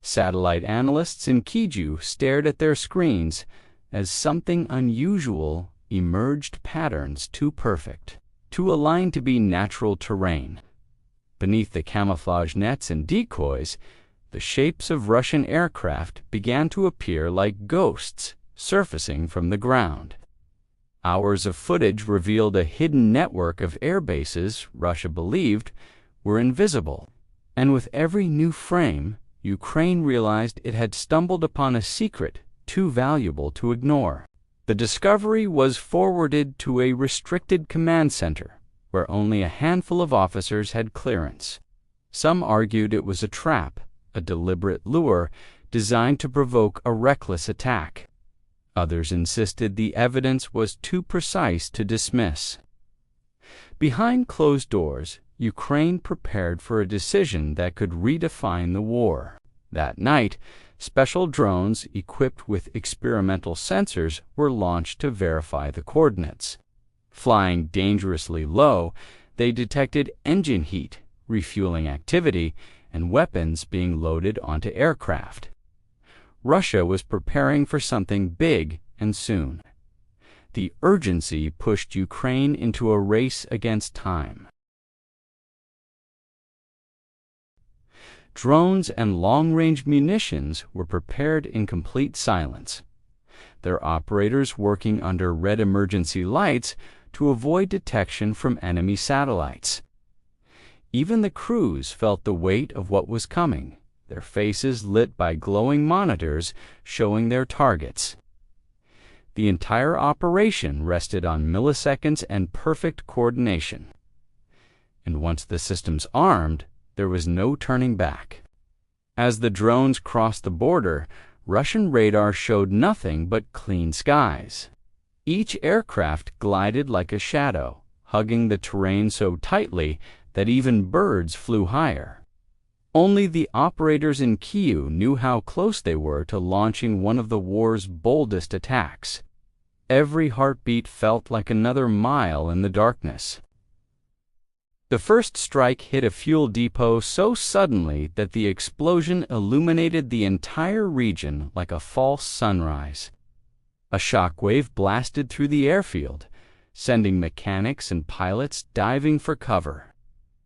Satellite analysts in Kiju stared at their screens as something unusual emerged, patterns too perfect, too aligned to be natural terrain. Beneath the camouflage nets and decoys, the shapes of Russian aircraft began to appear like ghosts surfacing from the ground. Hours of footage revealed a hidden network of airbases Russia believed were invisible, and with every new frame, Ukraine realized it had stumbled upon a secret too valuable to ignore. The discovery was forwarded to a restricted command center, where only a handful of officers had clearance. Some argued it was a trap, a deliberate lure designed to provoke a reckless attack. Others insisted the evidence was too precise to dismiss. Behind closed doors, Ukraine prepared for a decision that could redefine the war. That night, special drones equipped with experimental sensors were launched to verify the coordinates. Flying dangerously low, they detected engine heat, refueling activity, and weapons being loaded onto aircraft. Russia was preparing for something big and soon. The urgency pushed Ukraine into a race against time. Drones and long-range munitions were prepared in complete silence, their operators working under red emergency lights to avoid detection from enemy satellites. Even the crews felt the weight of what was coming, their faces lit by glowing monitors showing their targets. The entire operation rested on milliseconds and perfect coordination. And once the systems armed, there was no turning back. As the drones crossed the border, Russian radar showed nothing but clean skies. Each aircraft glided like a shadow, hugging the terrain so tightly that even birds flew higher. Only the operators in Kyiv knew how close they were to launching one of the war's boldest attacks. Every heartbeat felt like another mile in the darkness. The first strike hit a fuel depot so suddenly that the explosion illuminated the entire region like a false sunrise. A shockwave blasted through the airfield, sending mechanics and pilots diving for cover.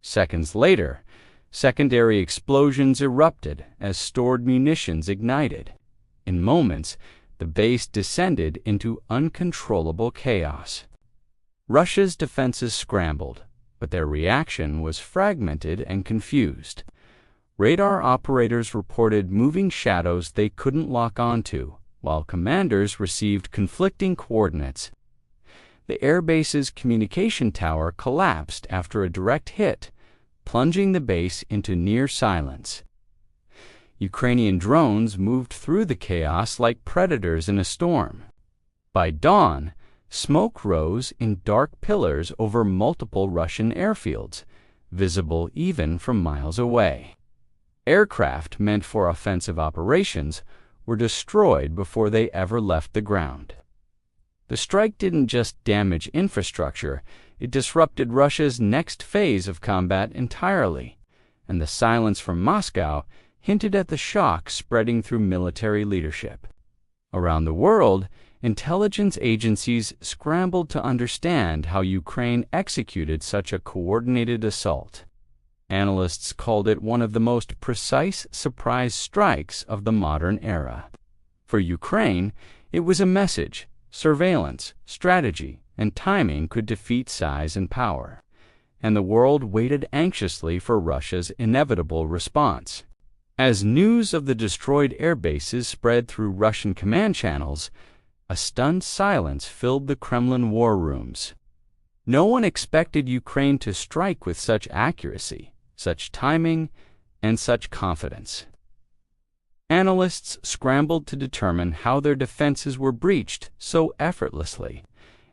Seconds later, secondary explosions erupted as stored munitions ignited. In moments, the base descended into uncontrollable chaos. Russia's defenses scrambled, but their reaction was fragmented and confused. Radar operators reported moving shadows they couldn't lock onto, while commanders received conflicting coordinates. The airbase's communication tower collapsed after a direct hit, plunging the base into near silence. Ukrainian drones moved through the chaos like predators in a storm. By dawn, smoke rose in dark pillars over multiple Russian airfields, visible even from miles away. Aircraft meant for offensive operations were destroyed before they ever left the ground. The strike didn't just damage infrastructure, it disrupted Russia's next phase of combat entirely, and the silence from Moscow hinted at the shock spreading through military leadership. Around the world, intelligence agencies scrambled to understand how Ukraine executed such a coordinated assault. Analysts called it one of the most precise surprise strikes of the modern era. For Ukraine, it was a message: surveillance, strategy, and timing could defeat size and power. And the world waited anxiously for Russia's inevitable response. As news of the destroyed airbases spread through Russian command channels, a stunned silence filled the Kremlin war rooms. No one expected Ukraine to strike with such accuracy, such timing, and such confidence. Analysts scrambled to determine how their defenses were breached so effortlessly,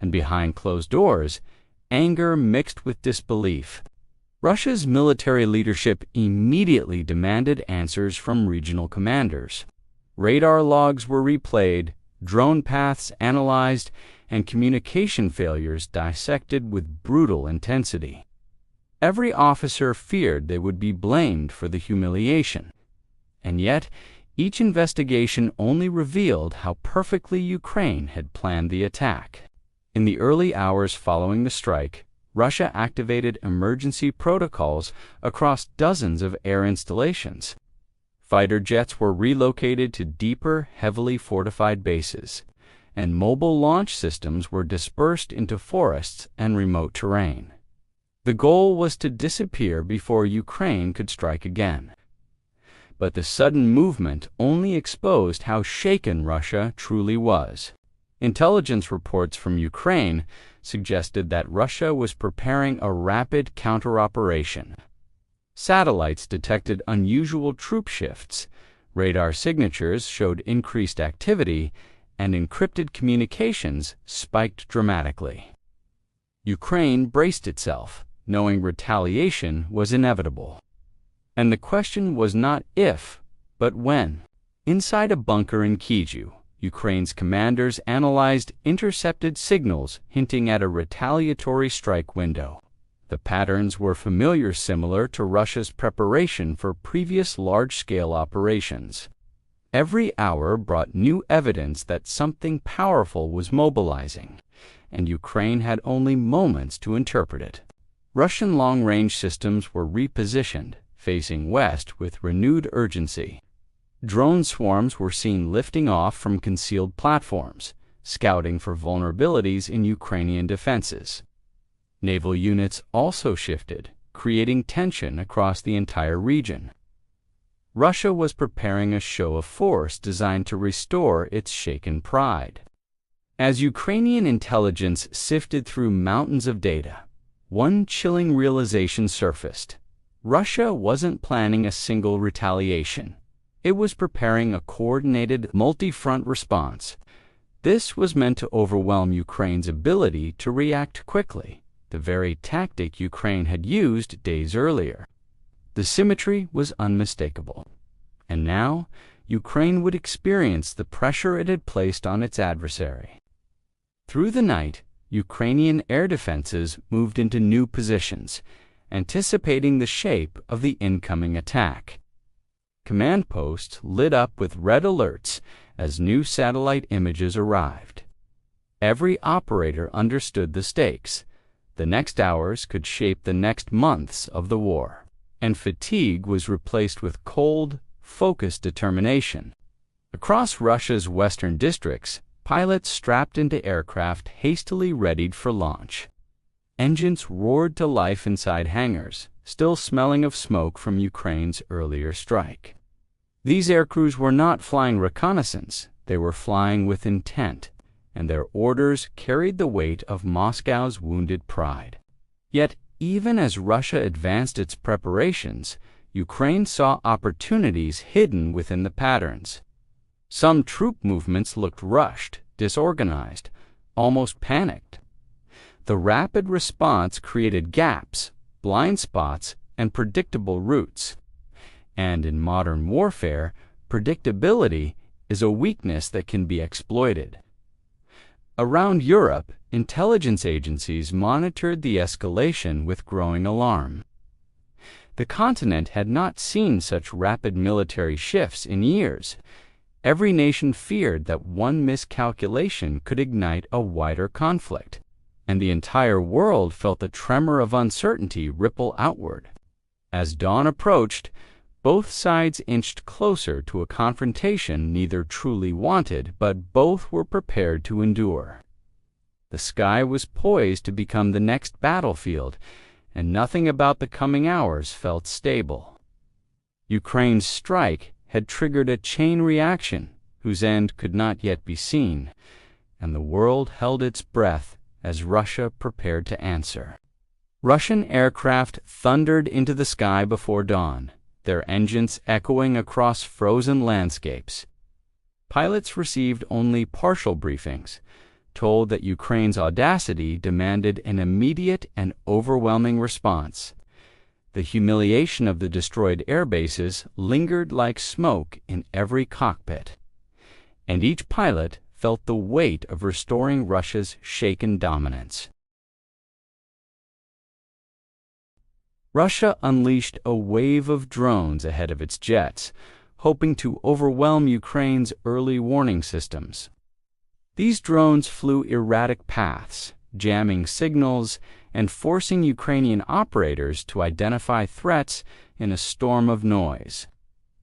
and behind closed doors, anger mixed with disbelief. Russia's military leadership immediately demanded answers from regional commanders. Radar logs were replayed, drone paths analyzed, and communication failures dissected with brutal intensity. Every officer feared they would be blamed for the humiliation. And yet, each investigation only revealed how perfectly Ukraine had planned the attack. In the early hours following the strike, Russia activated emergency protocols across dozens of air installations. Fighter jets were relocated to deeper, heavily fortified bases, and mobile launch systems were dispersed into forests and remote terrain. The goal was to disappear before Ukraine could strike again. But the sudden movement only exposed how shaken Russia truly was. Intelligence reports from Ukraine suggested that Russia was preparing a rapid counter-operation. Satellites detected unusual troop shifts, radar signatures showed increased activity, and encrypted communications spiked dramatically. Ukraine braced itself, knowing retaliation was inevitable. And the question was not if, but when. Inside a bunker in Kyiv, Ukraine's commanders analyzed intercepted signals hinting at a retaliatory strike window. The patterns were similar to Russia's preparation for previous large-scale operations. Every hour brought new evidence that something powerful was mobilizing, and Ukraine had only moments to interpret it. Russian long-range systems were repositioned, facing west with renewed urgency. Drone swarms were seen lifting off from concealed platforms, scouting for vulnerabilities in Ukrainian defenses. Naval units also shifted, creating tension across the entire region. Russia was preparing a show of force designed to restore its shaken pride. As Ukrainian intelligence sifted through mountains of data, one chilling realization surfaced. Russia wasn't planning a single retaliation. It was preparing a coordinated, multi-front response. This was meant to overwhelm Ukraine's ability to react quickly, the very tactic Ukraine had used days earlier. The symmetry was unmistakable. And now, Ukraine would experience the pressure it had placed on its adversary. Through the night, Ukrainian air defenses moved into new positions, anticipating the shape of the incoming attack. Command posts lit up with red alerts as new satellite images arrived. Every operator understood the stakes. The next hours could shape the next months of the war, and fatigue was replaced with cold, focused determination. Across Russia's western districts, pilots strapped into aircraft hastily readied for launch. Engines roared to life inside hangars, still smelling of smoke from Ukraine's earlier strike. These aircrews were not flying reconnaissance, they were flying with intent, and their orders carried the weight of Moscow's wounded pride. Yet, even as Russia advanced its preparations, Ukraine saw opportunities hidden within the patterns. Some troop movements looked rushed, disorganized, almost panicked. The rapid response created gaps, blind spots, and predictable routes. And in modern warfare, predictability is a weakness that can be exploited. Around Europe, intelligence agencies monitored the escalation with growing alarm. The continent had not seen such rapid military shifts in years. Every nation feared that one miscalculation could ignite a wider conflict, and the entire world felt the tremor of uncertainty ripple outward. As dawn approached, both sides inched closer to a confrontation neither truly wanted, but both were prepared to endure. The sky was poised to become the next battlefield, and nothing about the coming hours felt stable. Ukraine's strike had triggered a chain reaction whose end could not yet be seen, and the world held its breath as Russia prepared to answer. Russian aircraft thundered into the sky before dawn, their engines echoing across frozen landscapes. Pilots received only partial briefings, told that Ukraine's audacity demanded an immediate and overwhelming response. The humiliation of the destroyed airbases lingered like smoke in every cockpit, and each pilot felt the weight of restoring Russia's shaken dominance. Russia unleashed a wave of drones ahead of its jets, hoping to overwhelm Ukraine's early warning systems. These drones flew erratic paths, jamming signals and forcing Ukrainian operators to identify threats in a storm of noise.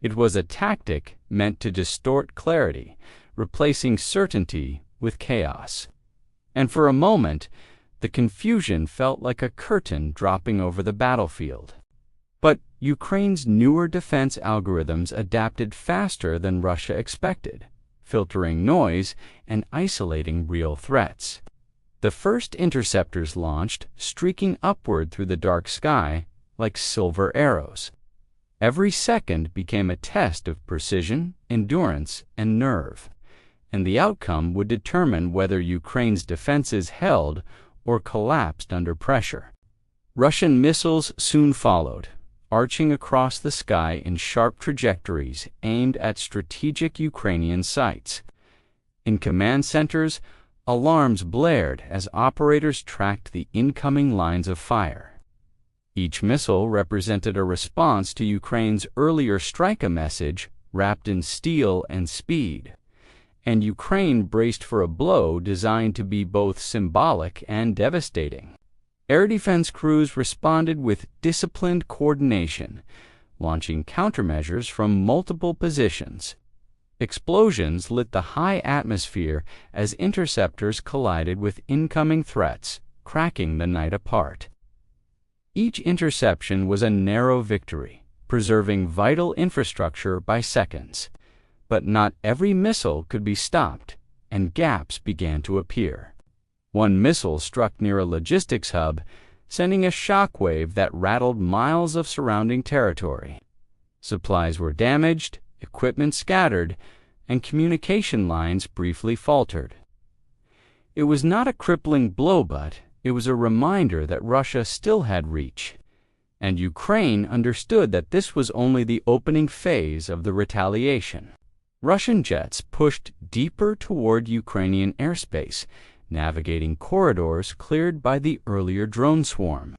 It was a tactic meant to distort clarity, replacing certainty with chaos. And for a moment, the confusion felt like a curtain dropping over the battlefield. But Ukraine's newer defense algorithms adapted faster than Russia expected, filtering noise and isolating real threats. The first interceptors launched, streaking upward through the dark sky like silver arrows. Every second became a test of precision, endurance, and nerve, and the outcome would determine whether Ukraine's defenses held or collapsed under pressure. Russian missiles soon followed, arching across the sky in sharp trajectories aimed at strategic Ukrainian sites. In command centers, alarms blared as operators tracked the incoming lines of fire. Each missile represented a response to Ukraine's earlier strike message wrapped in steel and speed, and Ukraine braced for a blow designed to be both symbolic and devastating. Air defense crews responded with disciplined coordination, launching countermeasures from multiple positions. Explosions lit the high atmosphere as interceptors collided with incoming threats, cracking the night apart. Each interception was a narrow victory, preserving vital infrastructure by seconds. But not every missile could be stopped, and gaps began to appear. One missile struck near a logistics hub, sending a shockwave that rattled miles of surrounding territory. Supplies were damaged, equipment scattered, and communication lines briefly faltered. It was not a crippling blow, but it was a reminder that Russia still had reach, and Ukraine understood that this was only the opening phase of the retaliation. Russian jets pushed deeper toward Ukrainian airspace, navigating corridors cleared by the earlier drone swarm.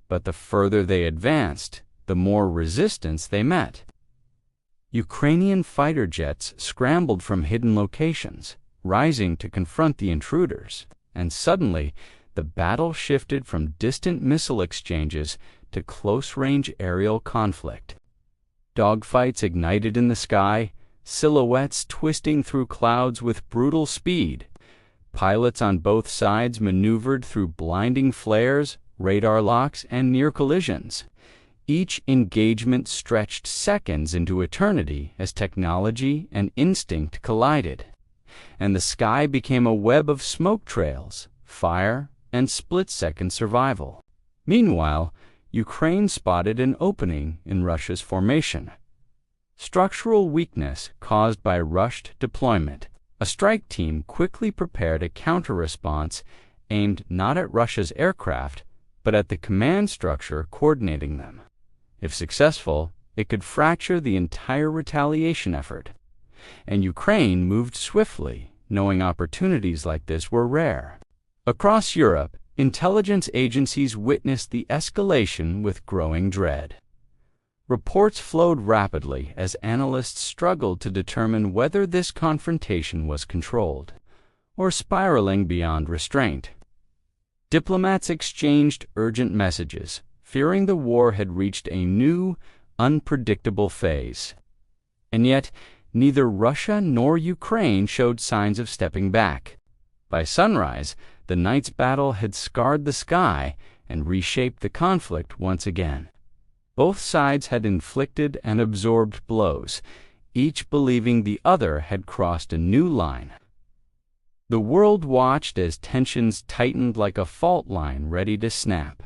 But the further they advanced, the more resistance they met. Ukrainian fighter jets scrambled from hidden locations, rising to confront the intruders, and suddenly the battle shifted from distant missile exchanges to close-range aerial conflict. Dogfights ignited in the sky, silhouettes twisting through clouds with brutal speed. Pilots on both sides maneuvered through blinding flares, radar locks, and near collisions. Each engagement stretched seconds into eternity as technology and instinct collided, and the sky became a web of smoke trails, fire, and split-second survival. Meanwhile, Ukraine spotted an opening in Russia's formation. Structural weakness caused by rushed deployment. A strike team quickly prepared a counter-response aimed not at Russia's aircraft, but at the command structure coordinating them. If successful, it could fracture the entire retaliation effort. And Ukraine moved swiftly, knowing opportunities like this were rare. Across Europe, intelligence agencies witnessed the escalation with growing dread. Reports flowed rapidly as analysts struggled to determine whether this confrontation was controlled or spiraling beyond restraint. Diplomats exchanged urgent messages, fearing the war had reached a new, unpredictable phase. And yet, neither Russia nor Ukraine showed signs of stepping back. By sunrise, the night's battle had scarred the sky and reshaped the conflict once again. Both sides had inflicted and absorbed blows, each believing the other had crossed a new line. The world watched as tensions tightened like a fault line ready to snap,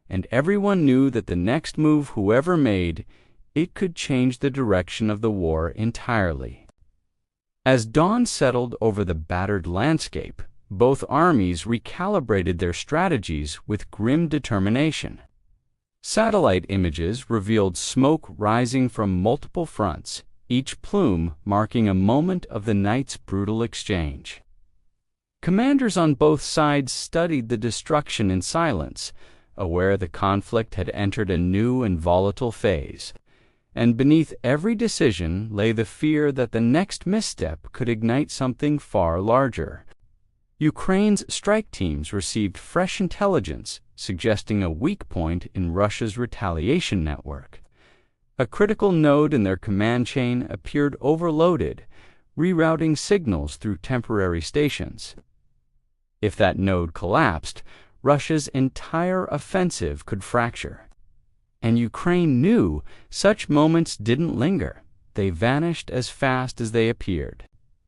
and everyone knew that the next move whoever made, it could change the direction of the war entirely. As dawn settled over the battered landscape, both armies recalibrated their strategies with grim determination. Satellite images revealed smoke rising from multiple fronts, each plume marking a moment of the night's brutal exchange. Commanders on both sides studied the destruction in silence, aware the conflict had entered a new and volatile phase. and beneath every decision lay the fear that the next misstep could ignite something far larger. Ukraine's strike teams received fresh intelligence suggesting a weak point in Russia's retaliation network. A critical node in their command chain appeared overloaded, rerouting signals through temporary stations. If that node collapsed, Russia's entire offensive could fracture. And Ukraine knew such moments didn't linger. They vanished as fast as they appeared.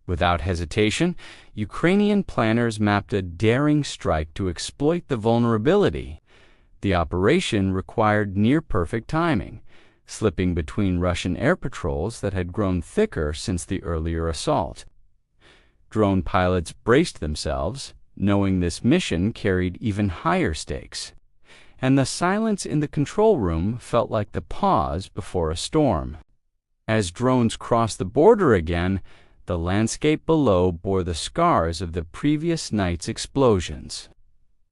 Without hesitation, Ukrainian planners mapped a daring strike to exploit the vulnerability. The operation required near-perfect timing, slipping between Russian air patrols that had grown thicker since the earlier assault. Drone pilots braced themselves, knowing this mission carried even higher stakes. And the silence in the control room felt like the pause before a storm. As drones crossed the border again, the landscape below bore the scars of the previous night's explosions.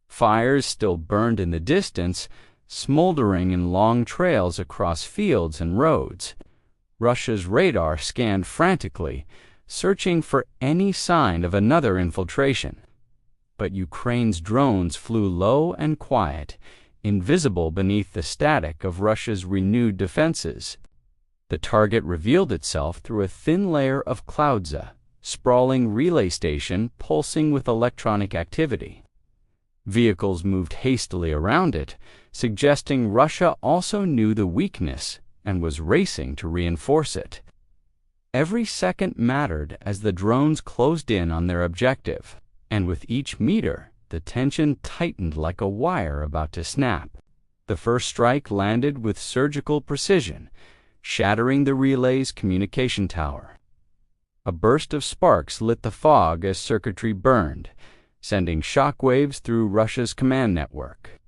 Fires still burned in the distance, smoldering in long trails across fields and roads. Russia's radar scanned frantically, searching for any sign of another infiltration. But Ukraine's drones flew low and quiet, invisible beneath the static of Russia's renewed defenses. The target revealed itself through a thin layer of clouds, a sprawling relay station pulsing with electronic activity. Vehicles moved hastily around it, suggesting Russia also knew the weakness and was racing to reinforce it. Every second mattered as the drones closed in on their objective, and with each meter, the tension tightened like a wire about to snap. The first strike landed with surgical precision, shattering the relay's communication tower. A burst of sparks lit the fog as circuitry burned, sending shockwaves through Russia's command network.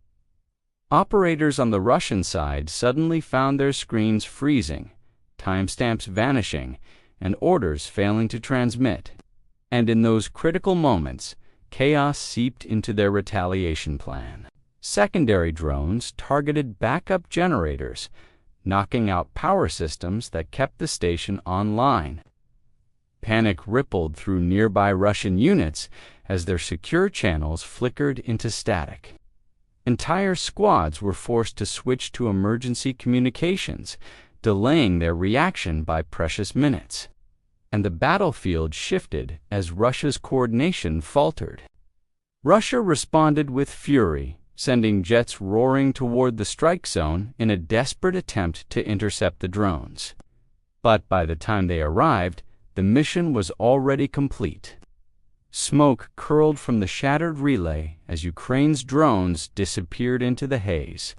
Operators on the Russian side suddenly found their screens freezing, timestamps vanishing, and orders failing to transmit. And in those critical moments, chaos seeped into their retaliation plan. Secondary drones targeted backup generators, knocking out power systems that kept the station online. Panic rippled through nearby Russian units as their secure channels flickered into static. Entire squads were forced to switch to emergency communications, delaying their reaction by precious minutes. And the battlefield shifted as Russia's coordination faltered. Russia responded with fury, sending jets roaring toward the strike zone in a desperate attempt to intercept the drones. But by the time they arrived, the mission was already complete. Smoke curled from the shattered relay as Ukraine's drones disappeared into the haze,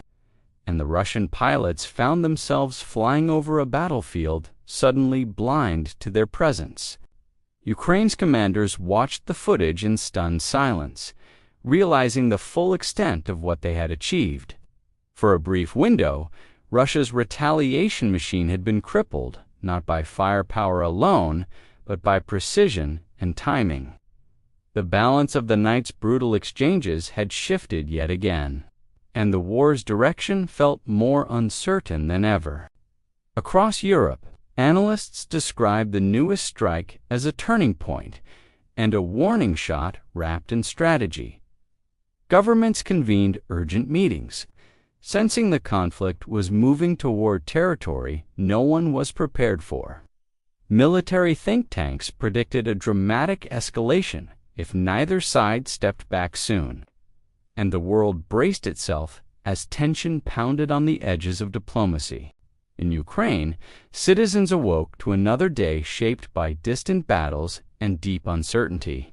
and the Russian pilots found themselves flying over a battlefield suddenly blind to their presence. Ukraine's commanders watched the footage in stunned silence, realizing the full extent of what they had achieved. For a brief window, Russia's retaliation machine had been crippled, not by firepower alone, but by precision and timing. The balance of the night's brutal exchanges had shifted yet again, and the war's direction felt more uncertain than ever. Across Europe, analysts described the newest strike as a turning point and a warning shot wrapped in strategy. Governments convened urgent meetings, sensing the conflict was moving toward territory no one was prepared for. Military think tanks predicted a dramatic escalation if neither side stepped back soon, and the world braced itself as tension pounded on the edges of diplomacy. In Ukraine, citizens awoke to another day shaped by distant battles and deep uncertainty.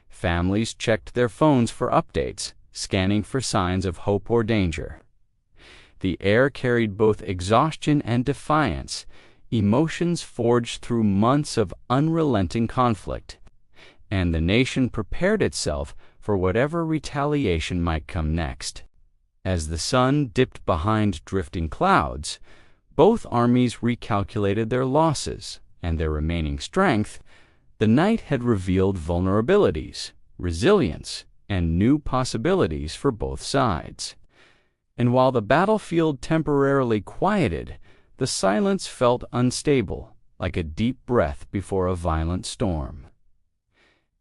Families checked their phones for updates, scanning for signs of hope or danger. The air carried both exhaustion and defiance, emotions forged through months of unrelenting conflict, and the nation prepared itself for whatever retaliation might come next. As the sun dipped behind drifting clouds, both armies recalculated their losses and their remaining strength. The night had revealed vulnerabilities, resilience, and new possibilities for both sides. And while the battlefield temporarily quieted, The silence felt unstable, like a deep breath before a violent storm.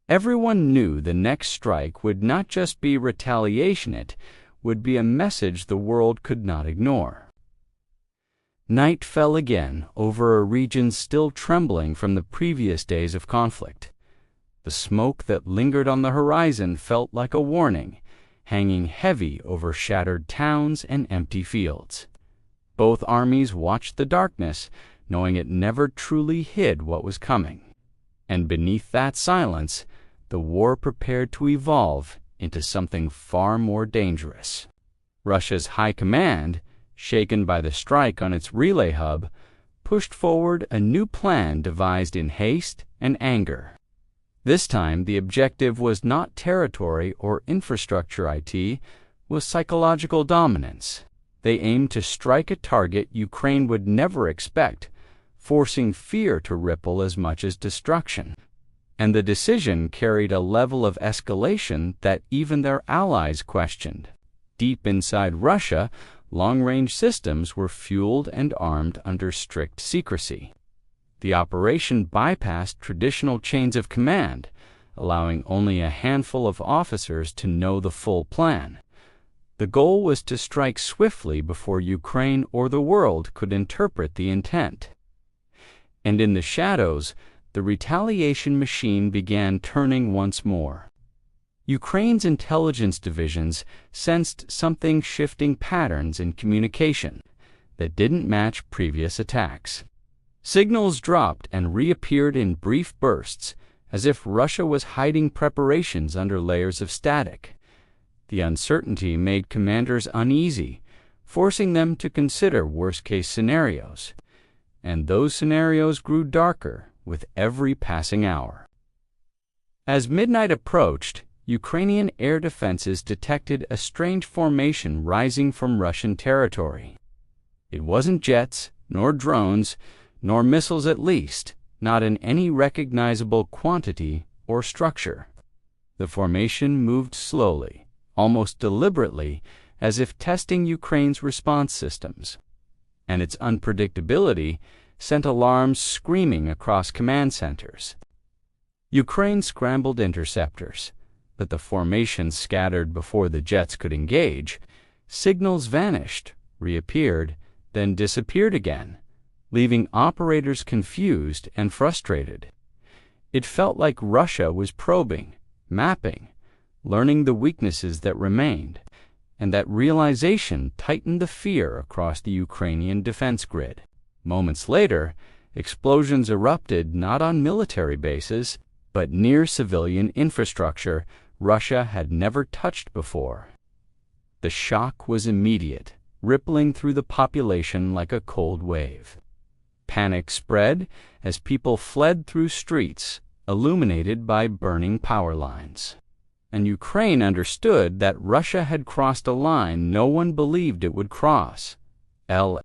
Everyone knew the next strike would not just be retaliation, it would be a message the world could not ignore. Night fell again over a region still trembling from the previous days of conflict. The smoke that lingered on the horizon felt like a warning, hanging heavy over shattered towns and empty fields. Both armies watched the darkness, knowing it never truly hid what was coming. And beneath that silence, the war prepared to evolve into something far more dangerous. Russia's high command, shaken by the strike on its relay hub, pushed forward a new plan devised in haste and anger. This time, the objective was not territory or infrastructure, it was psychological dominance. They aimed to strike a target Ukraine would never expect, forcing fear to ripple as much as destruction. And the decision carried a level of escalation that even their allies questioned. Deep inside Russia, long-range systems were fueled and armed under strict secrecy. The operation bypassed traditional chains of command, allowing only a handful of officers to know the full plan. The goal was to strike swiftly before Ukraine or the world could interpret the intent. And in the shadows, the retaliation machine began turning once more. Ukraine's intelligence divisions sensed something shifting patterns in communication that didn't match previous attacks. Signals dropped and reappeared in brief bursts, as if Russia was hiding preparations under layers of static. The uncertainty made commanders uneasy, forcing them to consider worst-case scenarios. And those scenarios grew darker with every passing hour. As midnight approached, Ukrainian air defenses detected a strange formation rising from Russian territory. It wasn't jets, nor drones, nor missiles, at least, not in any recognizable quantity or structure. The formation moved slowly, almost deliberately, as if testing Ukraine's response systems. And its unpredictability sent alarms screaming across command centers. Ukraine scrambled interceptors, but the formation scattered before the jets could engage. Signals vanished, reappeared, then disappeared again, leaving operators confused and frustrated. It felt like Russia was probing, mapping, learning the weaknesses that remained, and that realization tightened the fear across the Ukrainian defense grid. Moments later, explosions erupted not on military bases, but near civilian infrastructure Russia had never touched before. The shock was immediate, rippling through the population like a cold wave. Panic spread as people fled through streets illuminated by burning power lines. And Ukraine understood that Russia had crossed a line no one believed it would cross.